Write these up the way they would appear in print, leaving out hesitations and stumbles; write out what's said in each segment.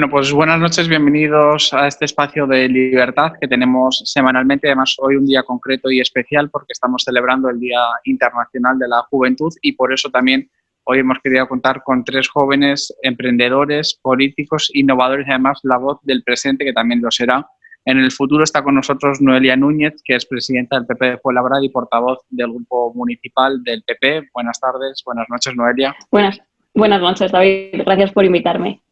Bueno, pues buenas noches, bienvenidos a este espacio de libertad que tenemos semanalmente. Además, hoy un día concreto y especial porque estamos celebrando el Día Internacional de la Juventud y por eso también hoy hemos querido contar con tres jóvenes emprendedores, políticos, innovadores y además la voz del presente, que también lo será. En el futuro está con nosotros Noelia Núñez, que es presidenta del PP de Fuenlabrada y portavoz del grupo municipal del PP. Buenas tardes, buenas noches, Noelia. Buenas noches, David. Gracias por invitarme.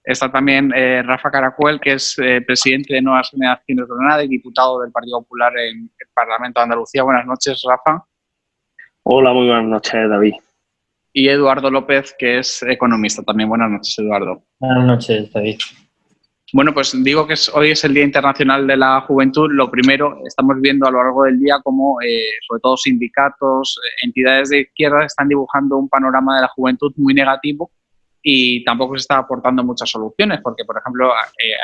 Está también Rafa Caracuel, que es presidente de Nuevas Generaciones de Granada y diputado del Partido Popular en el Parlamento de Andalucía. Buenas noches, Rafa. Hola, muy buenas noches, David. Y Eduardo López, que es economista también. Buenas noches, Eduardo. Buenas noches, David. Bueno, pues digo que hoy es el Día Internacional de la Juventud. Lo primero, estamos viendo a lo largo del día cómo, sobre todo sindicatos, entidades de izquierda, están dibujando un panorama de la juventud muy negativo y tampoco se está aportando muchas soluciones, porque, por ejemplo,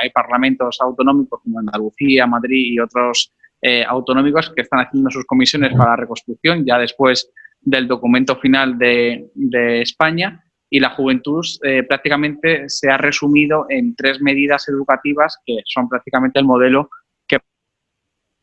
hay parlamentos autonómicos como Andalucía, Madrid y otros autonómicos que están haciendo sus comisiones para la reconstrucción ya después del documento final de España. Y la juventud prácticamente se ha resumido en tres medidas educativas que son prácticamente el modelo que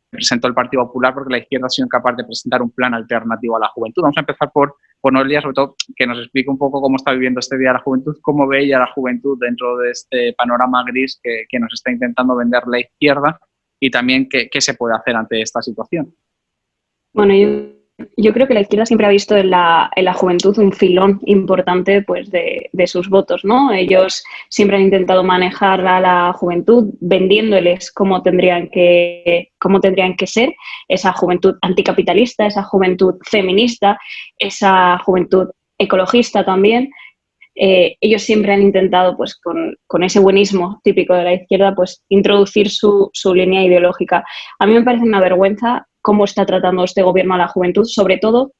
presentó el Partido Popular, porque la izquierda ha sido incapaz de presentar un plan alternativo a la juventud. Vamos a empezar por Noelia, sobre todo, que nos explique un poco cómo está viviendo este Día de la Juventud, cómo ve ella la juventud dentro de este panorama gris que nos está intentando vender la izquierda y también qué se puede hacer ante esta situación. Bueno, yo creo que la izquierda siempre ha visto en la juventud un filón importante pues, de sus votos, ¿no? Ellos siempre han intentado manejar a la juventud vendiéndoles cómo tendrían que ser, esa juventud anticapitalista, esa juventud feminista, esa juventud ecologista también. Ellos siempre han intentado, pues, con ese buenismo típico de la izquierda, pues, introducir su línea ideológica. A mí me parece una vergüenza cómo está tratando este gobierno a la juventud, sobre todo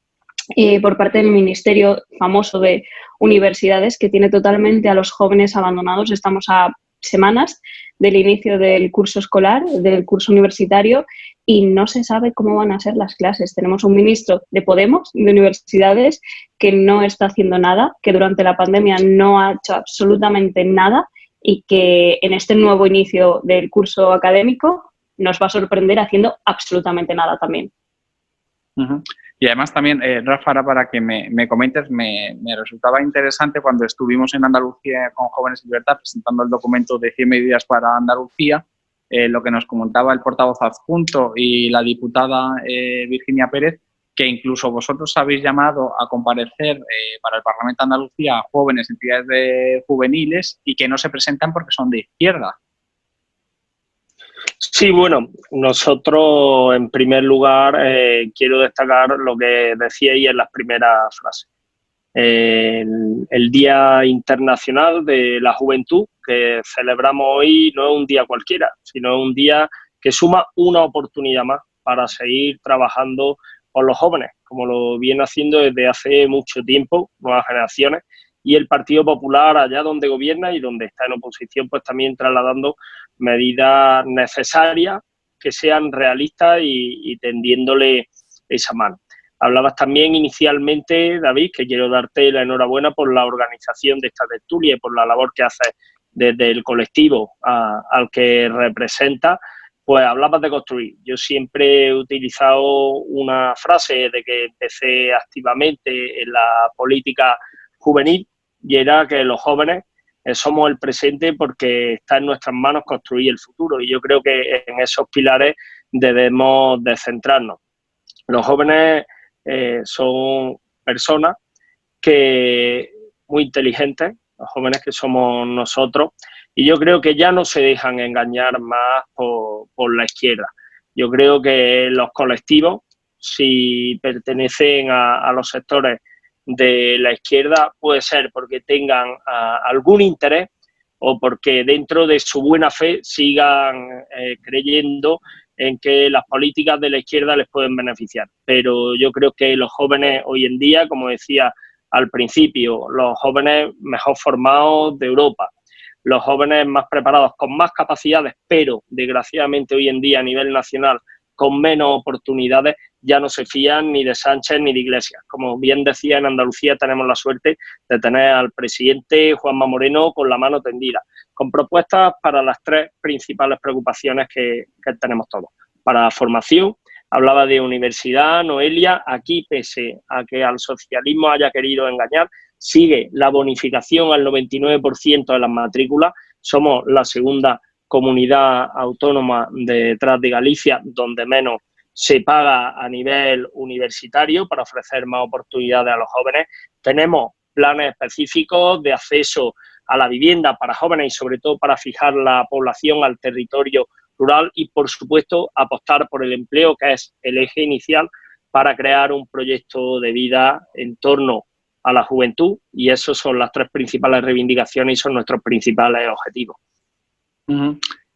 por parte del Ministerio famoso de Universidades, que tiene totalmente a los jóvenes abandonados. Estamos a semanas del inicio del curso escolar, del curso universitario, y no se sabe cómo van a ser las clases. Tenemos un ministro de Podemos, de Universidades, que no está haciendo nada, que durante la pandemia no ha hecho absolutamente nada y que en este nuevo inicio del curso académico nos va a sorprender haciendo absolutamente nada también. Uh-huh. Y además también, Rafa, ahora para que me comentes, me resultaba interesante cuando estuvimos en Andalucía con Jóvenes en Libertad presentando el documento de 100 medidas para Andalucía, lo que nos comentaba el portavoz adjunto y la diputada Virginia Pérez, que incluso vosotros habéis llamado a comparecer para el Parlamento de Andalucía a jóvenes, entidades juveniles y que no se presentan porque son de izquierda. Sí, bueno, nosotros en primer lugar quiero destacar lo que decíais en las primeras frases. El Día Internacional de la Juventud que celebramos hoy no es un día cualquiera, sino es un día que suma una oportunidad más para seguir trabajando con los jóvenes, como lo viene haciendo desde hace mucho tiempo, Nuevas Generaciones, y el Partido Popular allá donde gobierna y donde está en oposición, pues también trasladando medidas necesarias que sean realistas y tendiéndole esa mano. Hablabas también inicialmente, David, que quiero darte la enhorabuena por la organización de esta tertulia y por la labor que haces desde el colectivo al que representa. Pues hablabas de construir. Yo siempre he utilizado una frase de que empecé activamente en la política juvenil y era que los jóvenes somos el presente porque está en nuestras manos construir el futuro y yo creo que en esos pilares debemos de centrarnos. Los jóvenes son personas que muy inteligentes, los jóvenes que somos nosotros, y yo creo que ya no se dejan engañar más por la izquierda. Yo creo que los colectivos, si pertenecen a los sectores de la izquierda, puede ser porque tengan algún interés o porque dentro de su buena fe sigan creyendo en que las políticas de la izquierda les pueden beneficiar. Pero yo creo que los jóvenes hoy en día, como decía al principio, los jóvenes mejor formados de Europa, los jóvenes más preparados, con más capacidades, pero desgraciadamente hoy en día a nivel nacional con menos oportunidades, ya no se fían ni de Sánchez ni de Iglesias. Como bien decía, en Andalucía tenemos la suerte de tener al presidente Juanma Moreno con la mano tendida, con propuestas para las tres principales preocupaciones que tenemos todos. Para la formación, hablaba de universidad, Noelia, aquí pese a que al socialismo haya querido engañar, sigue la bonificación al 99% de las matrículas. Somos la segunda comunidad autónoma detrás de Galicia, donde menos se paga a nivel universitario para ofrecer más oportunidades a los jóvenes. Tenemos planes específicos de acceso a la vivienda para jóvenes y sobre todo para fijar la población al territorio rural y, por supuesto, apostar por el empleo, que es el eje inicial para crear un proyecto de vida en torno a la juventud, y esos son las tres principales reivindicaciones y son nuestros principales objetivos.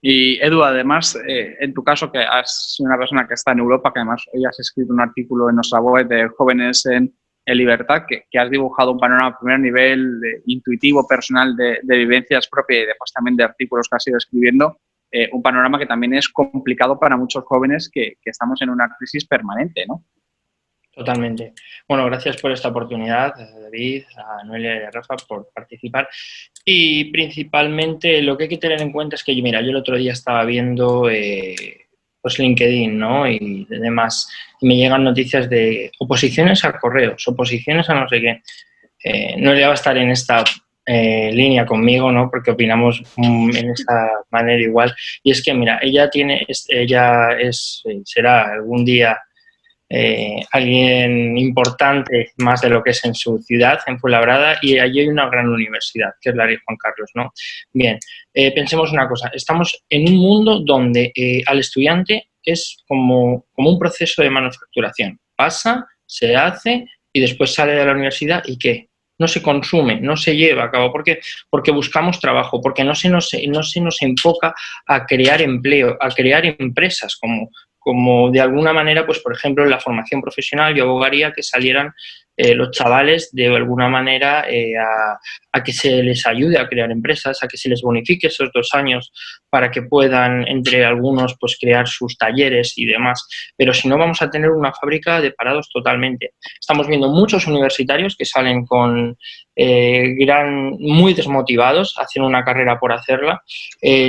Y Edu, además, en tu caso, que has sido una persona que está en Europa, que además hoy has escrito un artículo en nuestra web de Jóvenes en Libertad, que has dibujado un panorama a primer nivel intuitivo, personal, de vivencias propias y después también de artículos que has ido escribiendo, un panorama que también es complicado para muchos jóvenes que estamos en una crisis permanente, ¿no? Totalmente. Bueno, gracias por esta oportunidad, David, a Noelia y a Rafa, por participar. Y principalmente lo que hay que tener en cuenta es que, mira, yo el otro día estaba viendo pues LinkedIn, ¿no? Y demás, y me llegan noticias de oposiciones a correos, oposiciones a no sé qué. Noelia va a estar en esta línea conmigo, ¿no? Porque opinamos en esa manera igual. Y es que, mira, será algún día alguien importante más de lo que es en su ciudad, en Fuenlabrada, y allí hay una gran universidad, que es la Rey Juan Carlos, ¿no? Bien, pensemos una cosa, estamos en un mundo donde al estudiante es como un proceso de manufacturación. Pasa, se hace y después sale de la universidad y ¿qué? No se consume, no se lleva a cabo. ¿Por qué? Porque buscamos trabajo, porque no se nos enfoca a crear empleo, a crear empresas como de alguna manera, pues por ejemplo, en la formación profesional yo abogaría que salieran los chavales de alguna manera a que se les ayude a crear empresas, a que se les bonifique esos 2 años para que puedan, entre algunos, pues crear sus talleres y demás. Pero si no, vamos a tener una fábrica de parados totalmente. Estamos viendo muchos universitarios que salen con muy desmotivados, hacen una carrera por hacerla,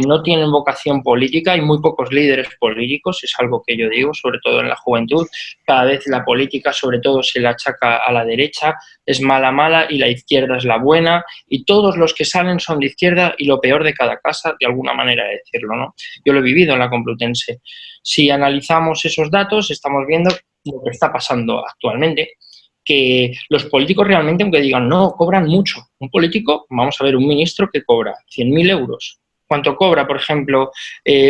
no tienen vocación política, hay muy pocos líderes políticos, es algo que yo digo, sobre todo en la juventud. Cada vez la política, sobre todo, se la achaca a la derecha, es mala y la izquierda es la buena, y todos los que salen son de izquierda y lo peor de cada casa, de alguna manera de decirlo, ¿no? Yo lo he vivido en la Complutense. Si analizamos esos datos, estamos viendo lo que está pasando actualmente, que los políticos realmente, aunque digan, no, cobran mucho. Un político, vamos a ver, un ministro que cobra 100.000 euros. ¿Cuánto cobra, por ejemplo,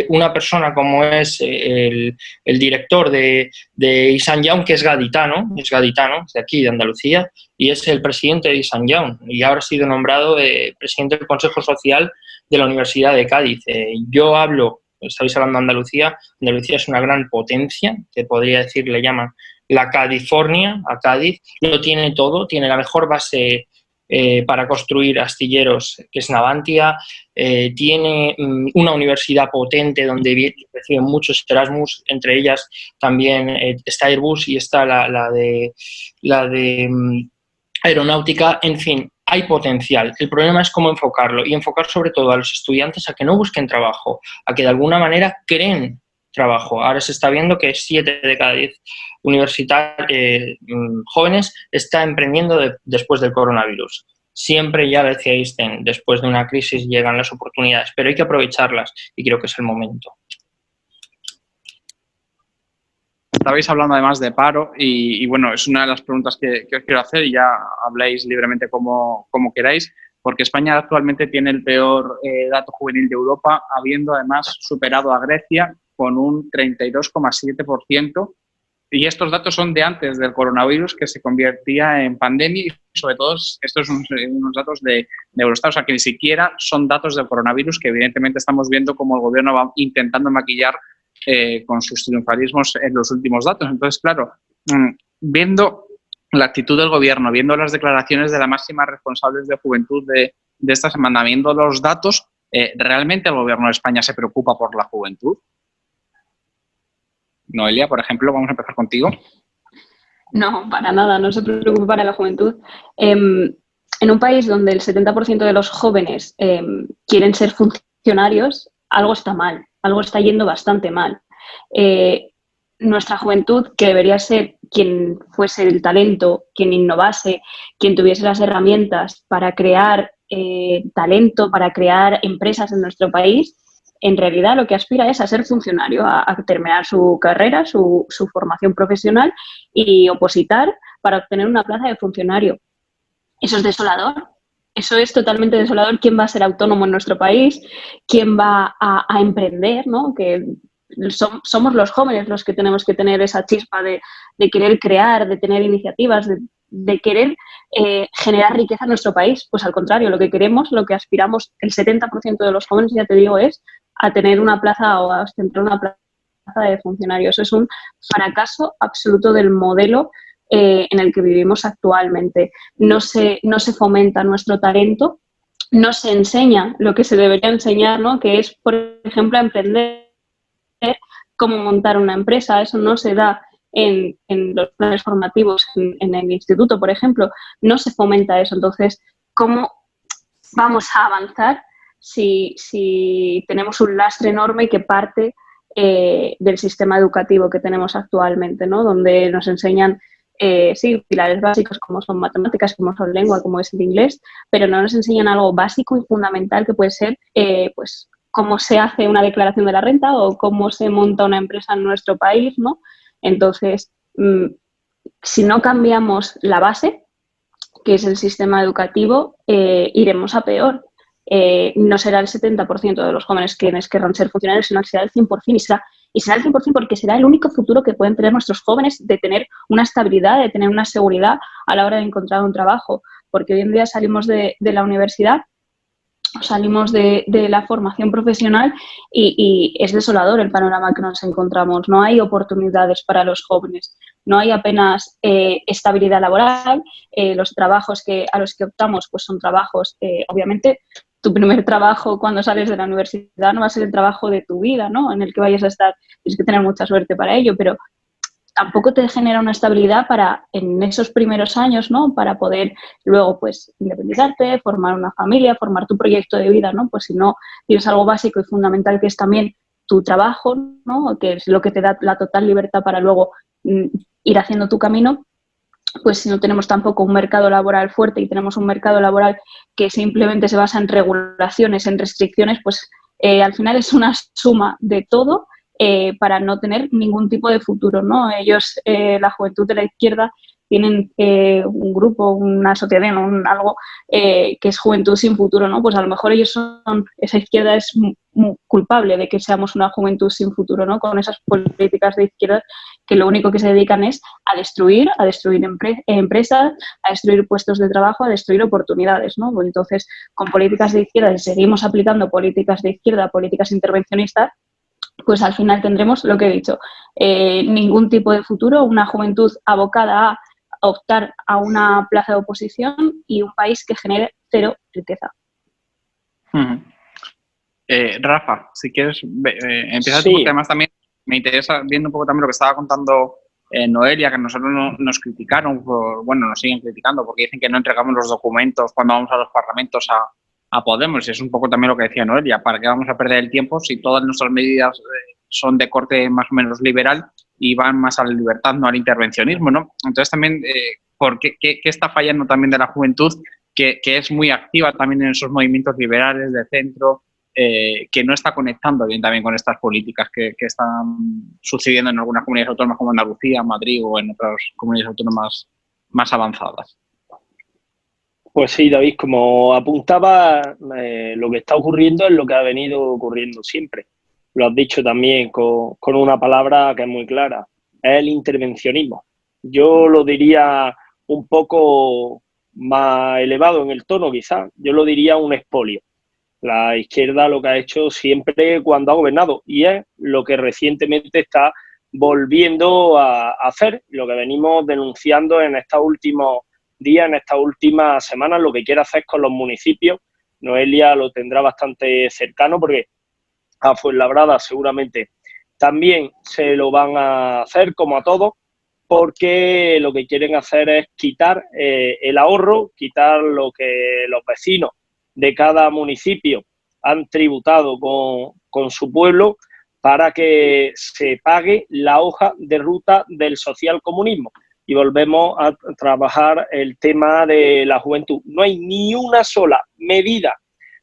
una persona como es el director de Isan Young, que es gaditano, de aquí, de Andalucía, y es el presidente de Isan Young, y ahora ha sido nombrado presidente del Consejo Social de la Universidad de Cádiz? Yo hablo, estáis hablando de Andalucía, Andalucía es una gran potencia, que podría decir, le llaman la California, a Cádiz, lo tiene todo, tiene la mejor base para construir astilleros, que es Navantia, tiene una universidad potente donde reciben muchos Erasmus, entre ellas también está Airbus y está la de aeronáutica, en fin, hay potencial. El problema es cómo enfocarlo y enfocar sobre todo a los estudiantes a que no busquen trabajo, a que de alguna manera creen trabajo. Ahora se está viendo que 7 de cada 10 universitarios jóvenes está emprendiendo después del coronavirus. Siempre, ya decía Einstein, después de una crisis llegan las oportunidades, pero hay que aprovecharlas y creo que es el momento. Estabais hablando además de paro y bueno, es una de las preguntas que os quiero hacer y ya habléis libremente como queráis, porque España actualmente tiene el peor dato juvenil de Europa, habiendo además superado a Grecia con un 32,7%, y estos datos son de antes del coronavirus, que se convertía en pandemia, y sobre todo estos son unos datos de Eurostat, o sea que ni siquiera son datos del coronavirus, que evidentemente estamos viendo cómo el gobierno va intentando maquillar con sus triunfalismos en los últimos datos. Entonces, claro, viendo la actitud del gobierno, viendo las declaraciones de las máximas responsables de juventud de esta semana, viendo los datos, ¿realmente el gobierno de España se preocupa por la juventud? Noelia, por ejemplo, vamos a empezar contigo. No, para nada, no se preocupe para la juventud. En un país donde el 70% de los jóvenes quieren ser funcionarios, algo está mal, algo está yendo bastante mal. Nuestra juventud, que debería ser quien fuese el talento, quien innovase, quien tuviese las herramientas para crear talento, para crear empresas en nuestro país, en realidad lo que aspira es a ser funcionario, a terminar su carrera, su formación profesional y opositar para obtener una plaza de funcionario. Eso es desolador. Eso es totalmente desolador. ¿Quién va a ser autónomo en nuestro país? ¿Quién va a emprender? ¿No? Que somos los jóvenes los que tenemos que tener esa chispa de querer crear, de tener iniciativas, de querer generar riqueza en nuestro país. Pues al contrario, lo que queremos, lo que aspiramos el 70% de los jóvenes, ya te digo, es a tener una plaza o a ostentar una plaza de funcionario. Eso es un fracaso absoluto del modelo en el que vivimos actualmente. No se fomenta nuestro talento, no se enseña lo que se debería enseñar, ¿no? Que es, por ejemplo, emprender, cómo montar una empresa. Eso no se da en los planes formativos, en el instituto, por ejemplo. No se fomenta eso. Entonces, ¿cómo vamos a avanzar si tenemos un lastre enorme que parte del sistema educativo que tenemos actualmente, ¿no? Donde nos enseñan pilares básicos como son matemáticas, como son lengua, como es el inglés, pero no nos enseñan algo básico y fundamental que puede ser pues cómo se hace una declaración de la renta o cómo se monta una empresa en nuestro país, ¿no? Entonces, si no cambiamos la base, que es el sistema educativo, iremos a peor. No será el 70% de los jóvenes quienes querrán ser funcionarios, sino que será el 100%, y será el 100% porque será el único futuro que pueden tener nuestros jóvenes, de tener una estabilidad, de tener una seguridad a la hora de encontrar un trabajo. Porque hoy en día salimos de la universidad, salimos de la formación profesional y es desolador el panorama que nos encontramos. No hay oportunidades para los jóvenes, no hay apenas estabilidad laboral. Los trabajos a los que optamos pues son trabajos, obviamente, tu primer trabajo cuando sales de la universidad no va a ser el trabajo de tu vida, ¿no? En el que vayas a estar, tienes que tener mucha suerte para ello, pero tampoco te genera una estabilidad para en esos primeros años, ¿no? Para poder luego, pues, independizarte, formar una familia, formar tu proyecto de vida, ¿no? Pues si no tienes algo básico y fundamental que es también tu trabajo, ¿no? Que es lo que te da la total libertad para luego ir haciendo tu camino. Pues si no tenemos tampoco un mercado laboral fuerte y tenemos un mercado laboral que simplemente se basa en regulaciones, en restricciones, pues al final es una suma de todo para no tener ningún tipo de futuro, ¿no? Ellos, la juventud de la izquierda, tienen un grupo, una asociación, algo que es Juventud sin Futuro, ¿no? Pues a lo mejor esa izquierda es muy culpable de que seamos una juventud sin futuro, ¿no? Con esas políticas de izquierda que lo único que se dedican es a destruir empresas, a destruir puestos de trabajo, a destruir oportunidades, ¿no? Pues entonces, con políticas de izquierda, si seguimos aplicando políticas de izquierda, políticas intervencionistas, pues al final tendremos lo que he dicho, ningún tipo de futuro, una juventud abocada a optar a una plaza de oposición y un país que genere cero riqueza. Rafa, si quieres, empieza tú, Sí. porque además también me interesa, viendo un poco también lo que estaba contando Noelia, que nosotros nos criticaron, nos siguen criticando porque dicen que no entregamos los documentos cuando vamos a los parlamentos a Podemos, y es un poco también lo que decía Noelia, ¿para qué vamos a perder el tiempo si todas nuestras medidas son de corte más o menos liberal y van más a la libertad, no al intervencionismo, ¿no? Entonces también, ¿qué está fallando también de la juventud, que es muy activa también en esos movimientos liberales de centro, que no está conectando bien también con estas políticas que están sucediendo en algunas comunidades autónomas como Andalucía, Madrid o en otras comunidades autónomas más avanzadas? Pues sí, David, como apuntaba, lo que está ocurriendo es lo que ha venido ocurriendo siempre. Lo has dicho también con una palabra que es muy clara, es el intervencionismo. Yo lo diría un poco más elevado en el tono, quizás. Yo lo diría un expolio. La izquierda lo que ha hecho siempre cuando ha gobernado, y es lo que recientemente está volviendo a hacer, lo que venimos denunciando en estos últimos días, en estas últimas semanas, lo que quiere hacer con los municipios. Noelia lo tendrá bastante cercano porque a Fuenlabrada seguramente también se lo van a hacer, como a todos, porque lo que quieren hacer es quitar el ahorro, quitar lo que los vecinos de cada municipio han tributado con su pueblo para que se pague la hoja de ruta del socialcomunismo. Y volvemos a trabajar el tema de la juventud. No hay ni una sola medida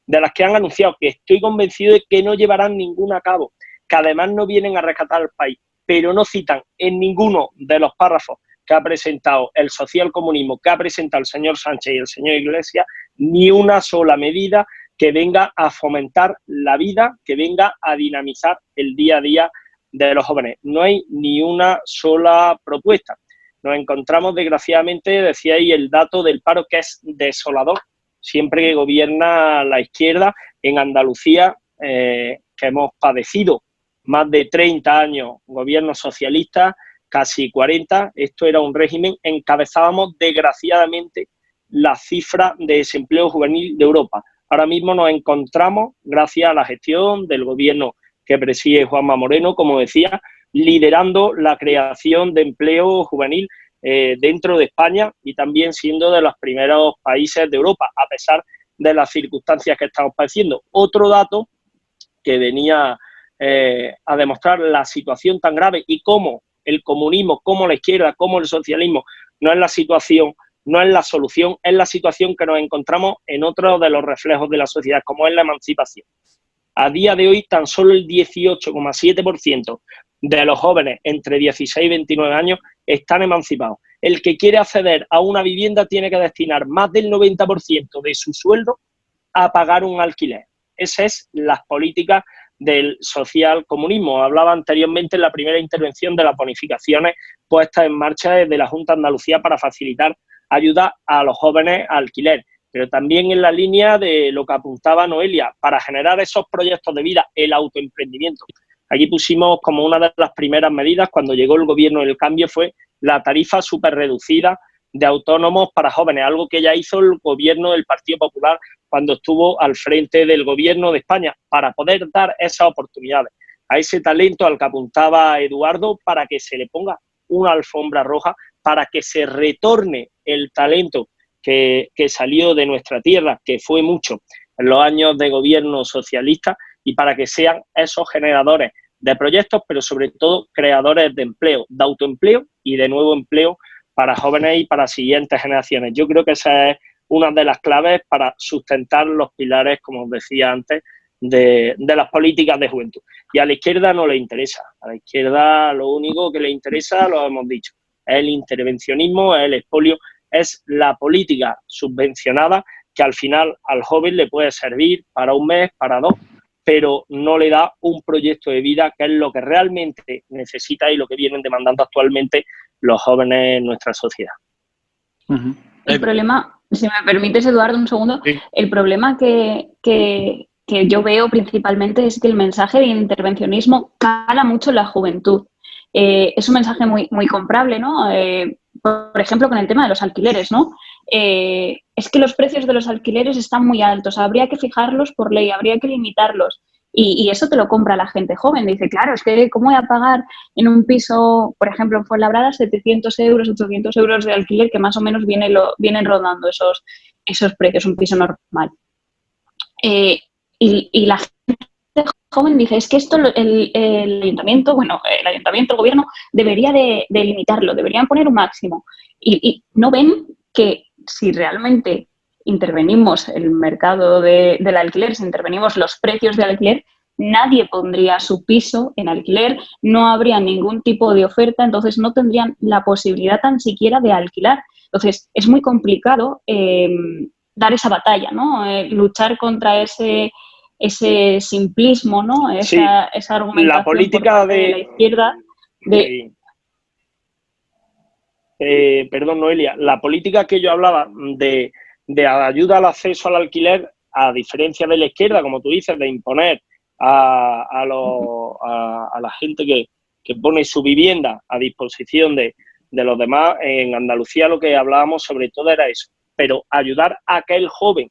de las que han anunciado, que estoy convencido de que no llevarán ninguna a cabo, que además no vienen a rescatar al país, pero no citan en ninguno de los párrafos que ha presentado el socialcomunismo, que ha presentado el señor Sánchez y el señor Iglesias, ni una sola medida que venga a fomentar la vida, que venga a dinamizar el día a día de los jóvenes. No hay ni una sola propuesta. Nos encontramos, desgraciadamente, decía ahí el dato del paro, que es desolador. Siempre que gobierna la izquierda en Andalucía, que hemos padecido más de 30 años gobierno socialista, casi 40, esto era un régimen, encabezábamos desgraciadamente la cifra de desempleo juvenil de Europa. Ahora mismo nos encontramos, gracias a la gestión del gobierno que preside Juanma Moreno, como decía, liderando la creación de empleo juvenil dentro de España y también siendo de los primeros países de Europa, a pesar de las circunstancias que estamos padeciendo. Otro dato que venía a demostrar la situación tan grave y cómo el comunismo, cómo la izquierda, cómo el socialismo no es la situación, no es la solución, es la situación que nos encontramos en otro de los reflejos de la sociedad, como es la emancipación. A día de hoy, tan solo el 18,7% de los jóvenes entre 16 y 29 años están emancipados. El que quiere acceder a una vivienda tiene que destinar más del 90% de su sueldo a pagar un alquiler. Esas es las políticas del socialcomunismo. Hablaba anteriormente en la primera intervención de las bonificaciones puestas en marcha desde la Junta de Andalucía para facilitar ayuda a los jóvenes a alquiler, pero también en la línea de lo que apuntaba Noelia, para generar esos proyectos de vida, el autoemprendimiento. Aquí pusimos como una de las primeras medidas cuando llegó el gobierno del cambio fue la tarifa súper reducida de autónomos para jóvenes, algo que ya hizo el gobierno del Partido Popular cuando estuvo al frente del gobierno de España, para poder dar esas oportunidades a ese talento al que apuntaba Eduardo, para que se le ponga una alfombra roja, para que se retorne el talento que salió de nuestra tierra, que fue mucho en los años de gobierno socialista, y para que sean esos generadores de proyectos, pero sobre todo creadores de empleo, de autoempleo y de nuevo empleo para jóvenes y para siguientes generaciones. Yo creo que esa es una de las claves para sustentar los pilares, como os decía antes, de las políticas de juventud. Y a la izquierda no le interesa. A la izquierda lo único que le interesa, lo hemos dicho, es el intervencionismo, es el expolio, es la política subvencionada que al final al joven le puede servir para un mes, para dos, pero no le da un proyecto de vida, que es lo que realmente necesita y lo que vienen demandando actualmente los jóvenes en nuestra sociedad. El problema, si me permites, Eduardo, un segundo, sí. El problema que yo veo principalmente es que el mensaje de intervencionismo cala mucho en la juventud. Es un mensaje muy, muy comprable, ¿no? Por ejemplo, con el tema de los alquileres, ¿no? Es que los precios de los alquileres están muy altos, habría que fijarlos por ley, habría que limitarlos. Y eso te lo compra la gente joven. Dice, claro, es que ¿cómo voy a pagar en un piso, por ejemplo, en Fuenlabrada, 700 euros, 800 euros de alquiler, que más o menos vienen rodando esos precios, un piso normal? Y la gente joven dice, es que esto el ayuntamiento, el gobierno, debería de limitarlo, deberían poner un máximo. Y no ven que si realmente intervenimos el mercado del alquiler, si intervenimos los precios de alquiler, nadie pondría su piso en alquiler, no habría ningún tipo de oferta, entonces no tendrían la posibilidad tan siquiera de alquilar. Entonces es muy complicado dar esa batalla, ¿no? Luchar contra ese simplismo, ¿no? Esa argumentación la política de la izquierda. Perdón, Noelia, la política que yo hablaba de ayuda al acceso al alquiler, a diferencia de la izquierda, como tú dices, de imponer a la gente que pone su vivienda a disposición de los demás, en Andalucía lo que hablábamos sobre todo era eso, pero ayudar a aquel joven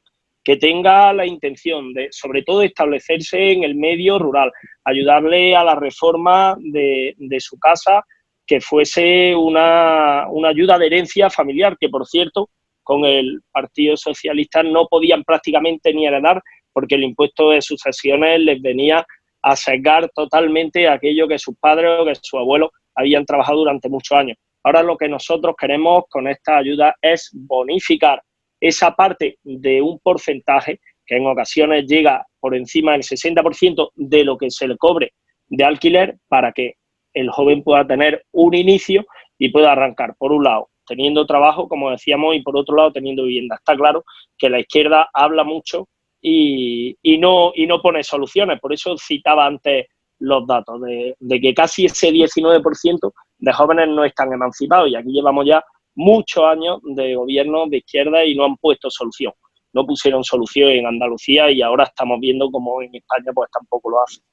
que tenga la intención de, sobre todo, establecerse en el medio rural, ayudarle a la reforma de su casa, que fuese una ayuda de herencia familiar, que por cierto, con el Partido Socialista no podían prácticamente ni heredar, porque el impuesto de sucesiones les venía a sesgar totalmente aquello que sus padres o que sus abuelos habían trabajado durante muchos años. Ahora lo que nosotros queremos con esta ayuda es bonificar esa parte de un porcentaje que en ocasiones llega por encima del 60% de lo que se le cobre de alquiler, para que el joven pueda tener un inicio y pueda arrancar, por un lado, teniendo trabajo, como decíamos, y por otro lado, teniendo vivienda. Está claro que la izquierda habla mucho y no pone soluciones. Por eso citaba antes los datos de que casi ese 19% de jóvenes no están emancipados, y aquí llevamos ya muchos años de gobierno de izquierda y no han puesto solución. No pusieron solución en Andalucía y ahora estamos viendo como en España pues tampoco lo hacen.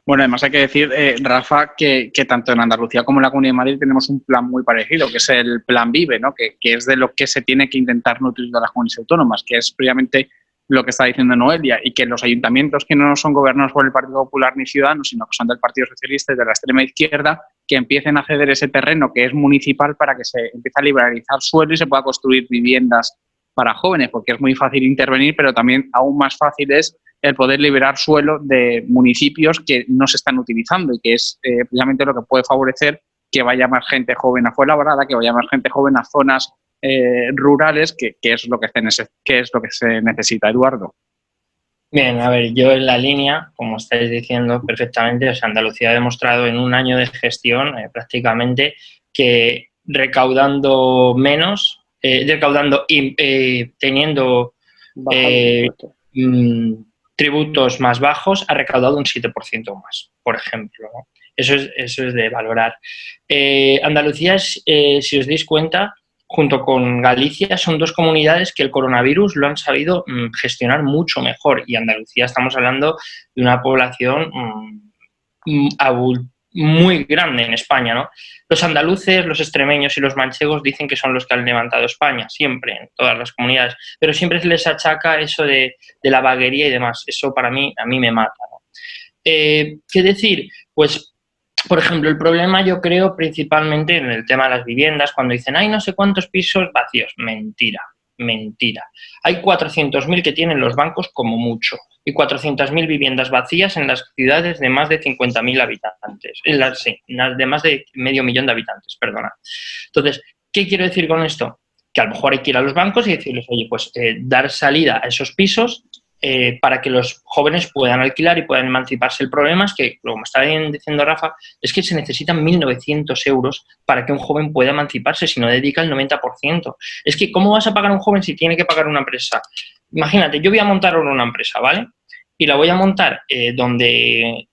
Bueno, además hay que decir, Rafa, que tanto en Andalucía como en la Comunidad de Madrid tenemos un plan muy parecido, que es el Plan VIVE, ¿no? Que es de lo que se tiene que intentar nutrir de las comunidades autónomas, que es previamente lo que está diciendo Noelia, y que los ayuntamientos que no son gobernados por el Partido Popular ni Ciudadanos, sino que son del Partido Socialista y de la extrema izquierda, que empiecen a ceder ese terreno que es municipal para que se empiece a liberalizar suelo y se pueda construir viviendas para jóvenes, porque es muy fácil intervenir, pero también aún más fácil es el poder liberar suelo de municipios que no se están utilizando, y que es precisamente lo que puede favorecer que vaya más gente joven a Fuenlabrada, que vaya más gente joven a zonas rurales, que es lo que se necesita, Eduardo. Bien, a ver, yo en la línea, como estáis diciendo perfectamente, o sea, Andalucía ha demostrado en un año de gestión prácticamente que recaudando menos, recaudando y teniendo tributos más bajos, ha recaudado un 7% más, por ejemplo, ¿no? Eso es de valorar. Andalucía, si os dais cuenta, junto con Galicia, son dos comunidades que el coronavirus lo han sabido gestionar mucho mejor, y Andalucía estamos hablando de una población muy grande en España, ¿no? Los andaluces, los extremeños y los manchegos dicen que son los que han levantado España, siempre, en todas las comunidades, pero siempre se les achaca eso de la vaguería y demás. Eso para mí, a mí me mata, ¿no? ¿Qué decir? Pues, por ejemplo, el problema yo creo principalmente en el tema de las viviendas, cuando dicen, hay no sé cuántos pisos vacíos. Mentira, mentira. Hay 400.000 que tienen los bancos como mucho, y 400.000 viviendas vacías en las ciudades de más de 50.000 habitantes, de más de 500.000 de habitantes, perdona. Entonces, ¿qué quiero decir con esto? Que a lo mejor hay que ir a los bancos y decirles, oye, pues dar salida a esos pisos para que los jóvenes puedan alquilar y puedan emanciparse. El problema es que, como está diciendo Rafa, es que se necesitan 1.900 euros para que un joven pueda emanciparse, si no dedica el 90%. Es que, ¿cómo vas a pagar a un joven si tiene que pagar una empresa? Imagínate, yo voy a montar ahora una empresa, ¿vale? Y la voy a montar donde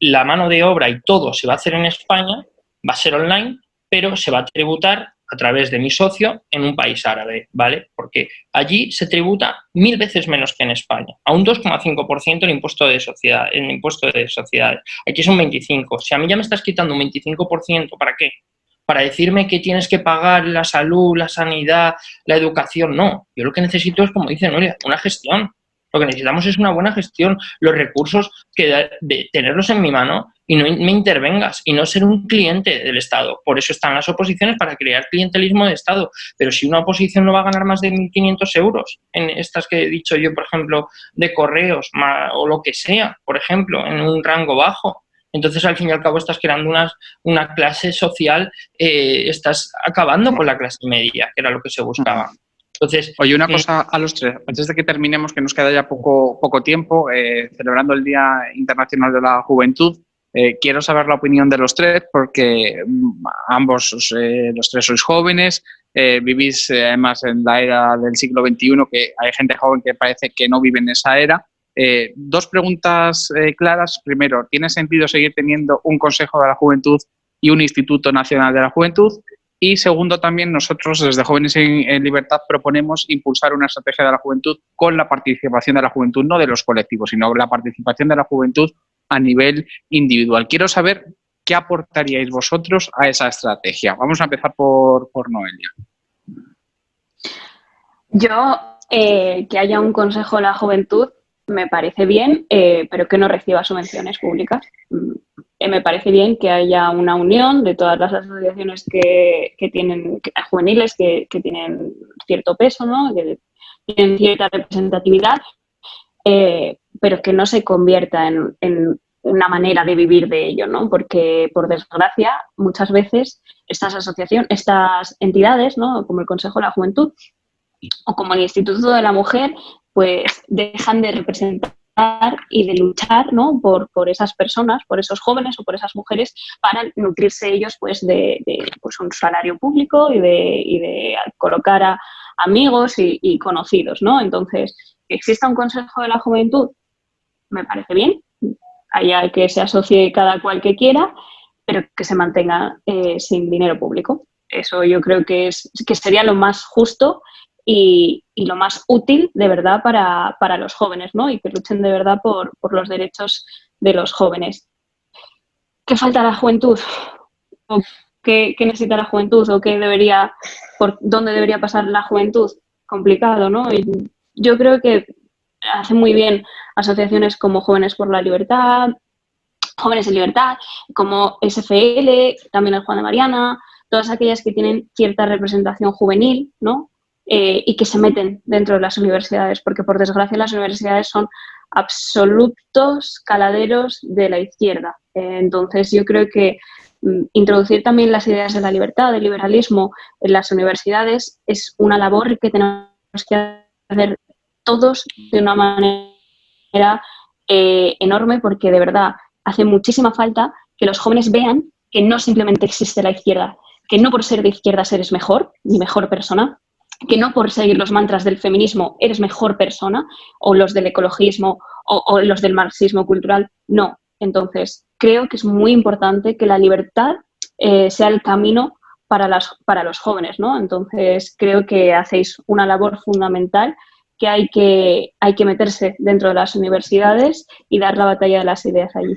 la mano de obra y todo se va a hacer en España, va a ser online, pero se va a tributar a través de mi socio en un país árabe, ¿vale? Porque allí se tributa 1000 veces menos que en España, a un 2,5% el impuesto de sociedades. Aquí son 25%. Si a mí ya me estás quitando un 25%, ¿para qué? Para decirme que tienes que pagar la salud, la sanidad, la educación. No, yo lo que necesito es, como dice Noelia, una gestión. Lo que necesitamos es una buena gestión, los recursos, de tenerlos en mi mano y no me intervengas, y no ser un cliente del Estado. Por eso están las oposiciones, para crear clientelismo de Estado. Pero si una oposición no va a ganar más de 1.500 euros en estas que he dicho yo, por ejemplo, de correos o lo que sea, por ejemplo, en un rango bajo, entonces al fin y al cabo estás creando una clase social, estás acabando con la clase media, que era lo que se buscaba. Entonces, oye, una cosa a los tres, antes de que terminemos, que nos queda ya poco tiempo, celebrando el Día Internacional de la Juventud, quiero saber la opinión de los tres, porque ambos, los tres sois jóvenes, vivís además en la era del siglo XXI, que hay gente joven que parece que no vive en esa era. Dos preguntas claras. Primero, ¿tiene sentido seguir teniendo un Consejo de la Juventud y un Instituto Nacional de la Juventud? Y segundo, también nosotros desde Jóvenes en Libertad proponemos impulsar una estrategia de la juventud con la participación de la juventud, no de los colectivos, sino la participación de la juventud a nivel individual. Quiero saber qué aportaríais vosotros a esa estrategia. Vamos a empezar por Noelia. Yo que haya un Consejo de la Juventud me parece bien, pero que no reciba subvenciones públicas. Me parece bien que haya una unión de todas las asociaciones que tienen juveniles que tienen cierto peso, ¿no? Que tienen cierta representatividad, pero que no se convierta en una manera de vivir de ello, ¿no? Porque, por desgracia, muchas veces estas entidades, ¿no? Como el Consejo de la Juventud o como el Instituto de la Mujer, pues dejan de representar y de luchar, ¿no? por esas personas, por esos jóvenes o por esas mujeres, para nutrirse ellos pues de pues un salario público y de colocar a amigos y conocidos, ¿no? Entonces, que exista un Consejo de la Juventud me parece bien, haya que se asocie cada cual que quiera, pero que se mantenga sin dinero público. Eso yo creo que sería lo más justo y lo más útil de verdad para los jóvenes, ¿no? Y que luchen de verdad por los derechos de los jóvenes. ¿Qué falta a la juventud? ¿O qué necesita la juventud? ¿O por dónde debería pasar la juventud? Complicado, ¿no? Y yo creo que hace muy bien asociaciones como Jóvenes por la Libertad, Jóvenes en Libertad, como SFL, también el Juan de Mariana, todas aquellas que tienen cierta representación juvenil, ¿no? Y que se meten dentro de las universidades, porque por desgracia las universidades son absolutos caladeros de la izquierda. Entonces yo creo que introducir también las ideas de la libertad, del liberalismo en las universidades es una labor que tenemos que hacer todos de una manera enorme, porque de verdad hace muchísima falta que los jóvenes vean que no simplemente existe la izquierda, que no por ser de izquierdas eres mejor, ni mejor persona, que no por seguir los mantras del feminismo eres mejor persona, o los del ecologismo, o los del marxismo cultural, no. Entonces, creo que es muy importante que la libertad sea el camino para los jóvenes, ¿no? Entonces, creo que hacéis una labor fundamental, que hay que meterse dentro de las universidades y dar la batalla de las ideas allí.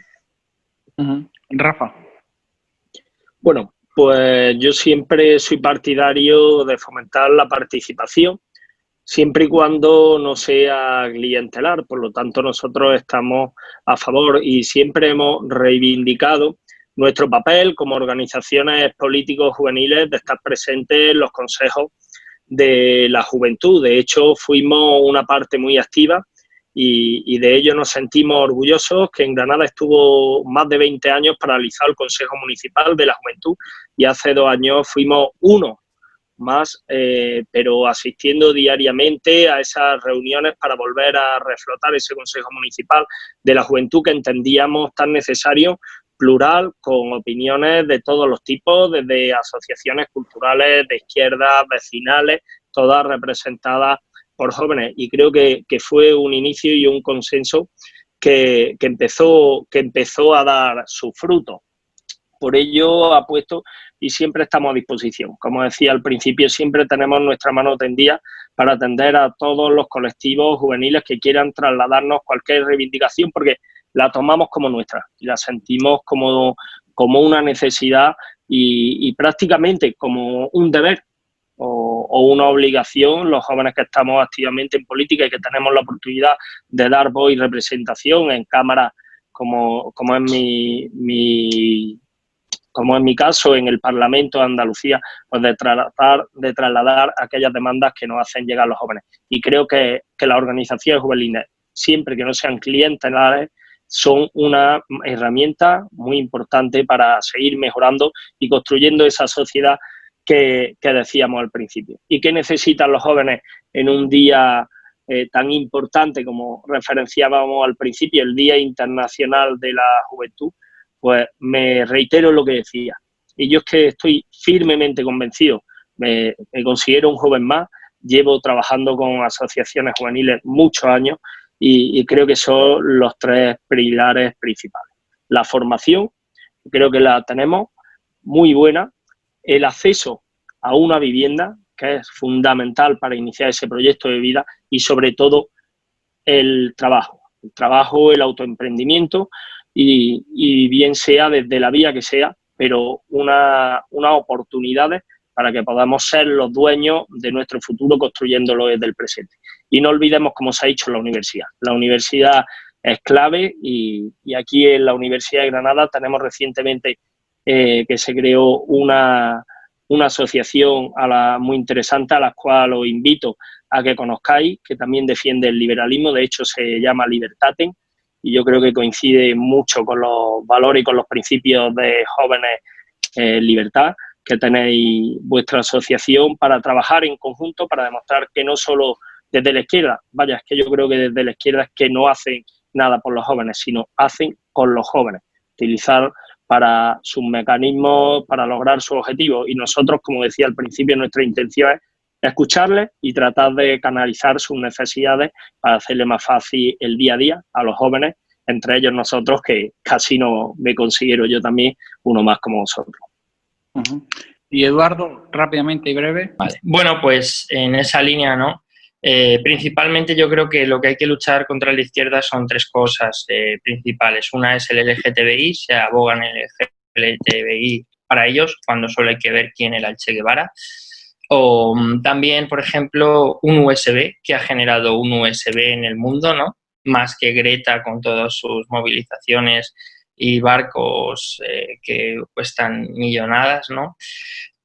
Rafa. Bueno, pues yo siempre soy partidario de fomentar la participación, siempre y cuando no sea clientelar. Por lo tanto, nosotros estamos a favor y siempre hemos reivindicado nuestro papel como organizaciones políticos juveniles de estar presentes en los consejos de la juventud. De hecho, fuimos una parte muy activa y de ello nos sentimos orgullosos, que en Granada estuvo más de 20 años paralizado el Consejo Municipal de la Juventud y hace 2 años fuimos uno más, pero asistiendo diariamente a esas reuniones para volver a reflotar ese Consejo Municipal de la Juventud que entendíamos tan necesario, plural, con opiniones de todos los tipos, desde asociaciones culturales, de izquierda, vecinales, todas representadas por jóvenes. Y creo que fue un inicio y un consenso que empezó a dar sus frutos. Por ello apuesto y siempre estamos a disposición. Como decía al principio, siempre tenemos nuestra mano tendida para atender a todos los colectivos juveniles que quieran trasladarnos cualquier reivindicación, porque la tomamos como nuestra y la sentimos como una necesidad y prácticamente como un deber o una obligación, los jóvenes que estamos activamente en política y que tenemos la oportunidad de dar voz y representación en cámaras como es como en mi caso en el Parlamento de Andalucía, pues de tratar de trasladar aquellas demandas que nos hacen llegar los jóvenes. Y creo que las organizaciones juveniles, siempre que no sean clientelares, son una herramienta muy importante para seguir mejorando y construyendo esa sociedad que decíamos al principio. ¿Y qué necesitan los jóvenes en un día tan importante como referenciábamos al principio, el Día Internacional de la Juventud? Pues me reitero lo que decía. Y yo es que estoy firmemente convencido, me considero un joven más, llevo trabajando con asociaciones juveniles muchos años y creo que son los 3 pilares principales. La formación, creo que la tenemos muy buena. El acceso a una vivienda, que es fundamental para iniciar ese proyecto de vida, y sobre todo el trabajo, el autoemprendimiento, y bien sea desde la vía que sea, pero unas oportunidades para que podamos ser los dueños de nuestro futuro construyéndolo desde el presente. Y no olvidemos, como se ha dicho, la universidad. La universidad es clave y aquí en la Universidad de Granada tenemos recientemente que se creó una asociación muy interesante a la cual os invito a que conozcáis, que también defiende el liberalismo, de hecho se llama Libertaten, y yo creo que coincide mucho con los valores y con los principios de Jóvenes Libertad, que tenéis vuestra asociación para trabajar en conjunto, para demostrar que no solo desde la izquierda, vaya, es que yo creo que desde la izquierda es que no hacen nada por los jóvenes, sino hacen con los jóvenes, utilizar para sus mecanismos, para lograr sus objetivos. Y nosotros, como decía al principio, nuestra intención es escucharles y tratar de canalizar sus necesidades para hacerle más fácil el día a día a los jóvenes, entre ellos nosotros, que casi no me considero yo también uno más como vosotros. Uh-huh. Y Eduardo, rápidamente y breve. Vale. Bueno, pues en esa línea, ¿no? Principalmente yo creo que lo que hay que luchar contra la izquierda son tres cosas principales. Una es el LGTBI, se abogan el LGTBI para ellos, cuando solo hay que ver quién era el Che Guevara. O también, por ejemplo, un USB, que ha generado un USB en el mundo, ¿no? Más que Greta con todas sus movilizaciones y barcos que cuestan millonadas, ¿no?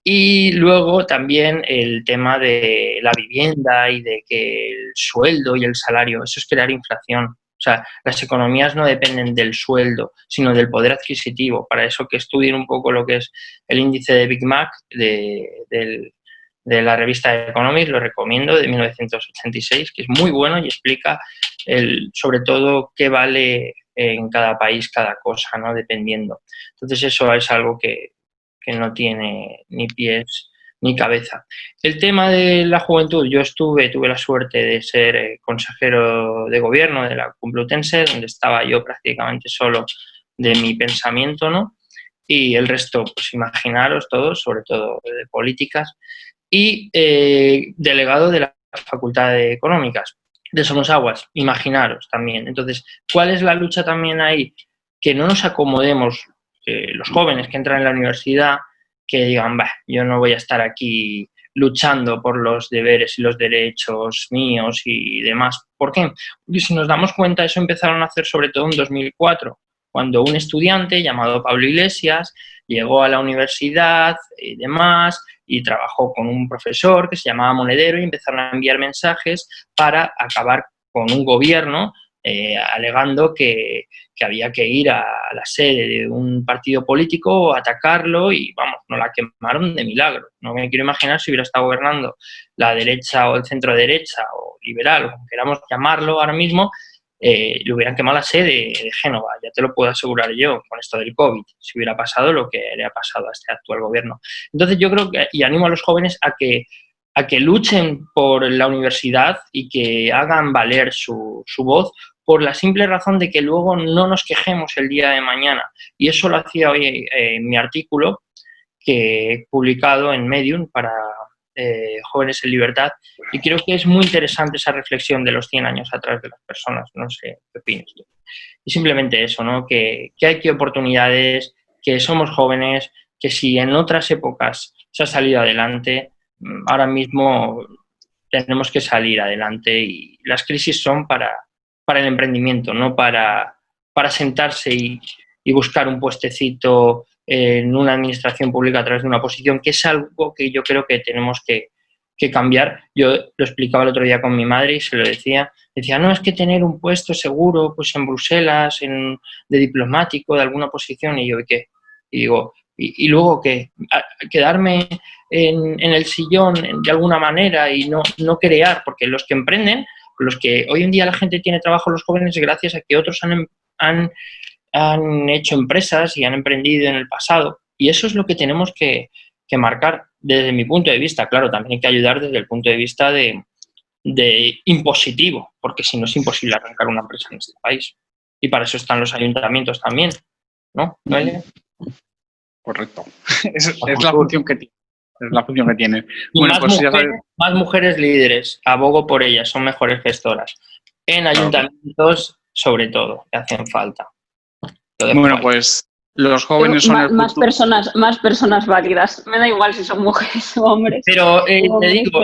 Y luego también el tema de la vivienda y de que el sueldo y el salario, eso es crear inflación. O sea, las economías no dependen del sueldo, sino del poder adquisitivo. Para eso que estudien un poco lo que es el índice de Big Mac de la revista Economist, lo recomiendo, de 1986, que es muy bueno y explica sobre todo qué vale en cada país cada cosa, ¿no? Dependiendo. Entonces eso es algo que no tiene ni pies ni cabeza. El tema de la juventud, yo tuve la suerte de ser consejero de gobierno de la Complutense, donde estaba yo prácticamente solo de mi pensamiento, ¿no? Y el resto, pues imaginaros todos, sobre todo de políticas, y delegado de la Facultad de Económicas, de Somosaguas, imaginaros también. Entonces, ¿cuál es la lucha también ahí? Que no nos acomodemos los jóvenes que entran en la universidad, que digan, bah, yo no voy a estar aquí luchando por los deberes y los derechos míos y demás. ¿Por qué? Porque si nos damos cuenta, eso empezaron a hacer sobre todo en 2004, cuando un estudiante llamado Pablo Iglesias llegó a la universidad y demás y trabajó con un profesor que se llamaba Monedero y empezaron a enviar mensajes para acabar con un gobierno alegando que había que ir a la sede de un partido político, atacarlo y, vamos, no la quemaron de milagro. No me quiero imaginar si hubiera estado gobernando la derecha o el centro derecha o liberal, o como queramos llamarlo ahora mismo, le hubieran quemado la sede de Génova, ya te lo puedo asegurar yo, con esto del COVID, si hubiera pasado lo que le ha pasado a este actual gobierno. Entonces yo creo que, y animo a los jóvenes a que luchen por la universidad y que hagan valer su voz, por la simple razón de que luego no nos quejemos el día de mañana. Y eso lo hacía hoy en mi artículo que he publicado en Medium para Jóvenes en Libertad, y creo que es muy interesante esa reflexión de los 100 años atrás de las personas. No sé qué opinas tú. Y simplemente eso, ¿no? Que hay que oportunidades, que somos jóvenes, que si en otras épocas se ha salido adelante, ahora mismo tenemos que salir adelante, y las crisis son para el emprendimiento, no para sentarse y buscar un puestecito en una administración pública a través de una posición, que es algo que yo creo que tenemos que cambiar. Yo lo explicaba el otro día con mi madre y se lo decía, no, es que tener un puesto seguro pues en Bruselas, de diplomático, de alguna posición, y yo, ¿y qué? Y digo, ¿y luego qué? ¿Quedarme en el sillón de alguna manera y no crear? Porque los que emprenden, los que hoy en día la gente tiene trabajo, los jóvenes, gracias a que otros han hecho empresas y han emprendido en el pasado. Y eso es lo que tenemos que marcar desde mi punto de vista. Claro, también hay que ayudar desde el punto de vista de impositivo, porque si no es imposible arrancar una empresa en este país. Y para eso están los ayuntamientos también, ¿no? ¿Noelia? Correcto. Es la función que tiene. Es la función que tiene. Bueno, pues más mujeres líderes, abogo por ellas, son mejores gestoras. En ayuntamientos, sobre todo, que hacen falta. Bueno, pues Los jóvenes son el futuro. Más personas válidas. Me da igual si son mujeres o hombres. Pero te digo,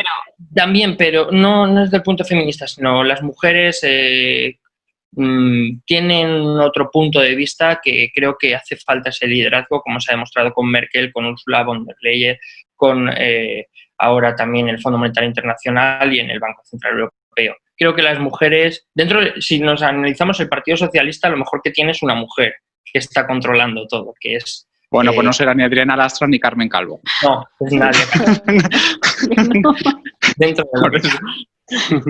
también, pero no desde el punto feminista, sino las mujeres tienen otro punto de vista que creo que hace falta ese liderazgo, como se ha demostrado con Merkel, con Ursula von der Leyen, con ahora también el Fondo Monetario Internacional y en el Banco Central Europeo. Creo que las mujeres, si nos analizamos el Partido Socialista, lo mejor que tiene es una mujer que está controlando todo, que es... Bueno, pues no será ni Adriana Lastra ni Carmen Calvo. No, es nadie. No. Dentro de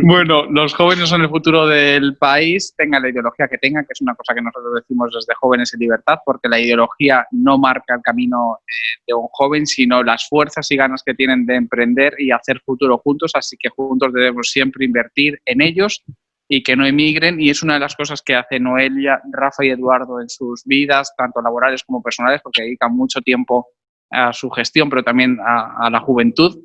Bueno, los jóvenes son el futuro del país, tengan la ideología que tengan, que es una cosa que nosotros decimos desde Jóvenes en Libertad, porque la ideología no marca el camino de un joven, sino las fuerzas y ganas que tienen de emprender y hacer futuro juntos, así que juntos debemos siempre invertir en ellos y que no emigren, y es una de las cosas que hace Noelia, Rafa y Eduardo en sus vidas, tanto laborales como personales, porque dedican mucho tiempo a su gestión, pero también a la juventud.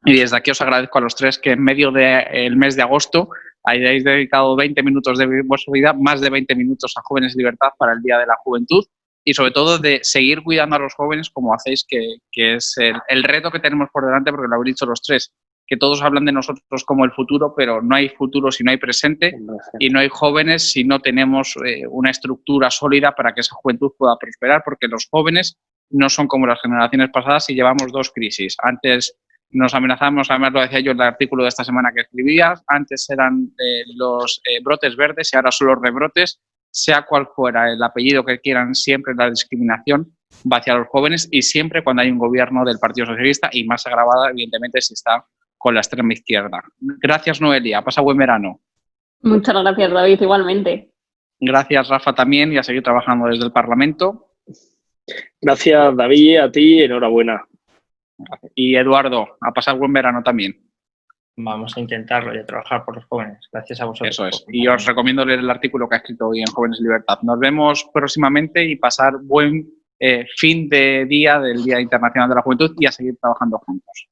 Y desde aquí os agradezco a los tres que en medio del mes de agosto hayáis dedicado 20 minutos de vuestra vida, más de 20 minutos a Jóvenes en Libertad para el Día de la Juventud, y sobre todo de seguir cuidando a los jóvenes como hacéis, que es el reto que tenemos por delante, porque lo habéis dicho los tres, que todos hablan de nosotros como el futuro, pero no hay futuro si no hay presente, y no hay jóvenes si no tenemos una estructura sólida para que esa juventud pueda prosperar, porque los jóvenes no son como las generaciones pasadas y llevamos dos crisis. Antes nos amenazamos, además lo decía yo en el artículo de esta semana que escribías, antes eran los brotes verdes y ahora son los rebrotes, sea cual fuera el apellido que quieran, siempre la discriminación va hacia los jóvenes, y siempre cuando hay un gobierno del Partido Socialista, y más agravada evidentemente si está con la extrema izquierda. Gracias, Noelia, pasa buen verano. Muchas gracias, David, igualmente. Gracias, Rafa, también, y a seguir trabajando desde el Parlamento. Gracias, David, a ti, enhorabuena. Y Eduardo, a pasar buen verano también. Vamos a intentarlo y a trabajar por los jóvenes. Gracias a vosotros. Eso es. Y os recomiendo leer el artículo que ha escrito hoy en Jóvenes en Libertad. Nos vemos próximamente y pasar buen fin de día del Día Internacional de la Juventud y a seguir trabajando juntos.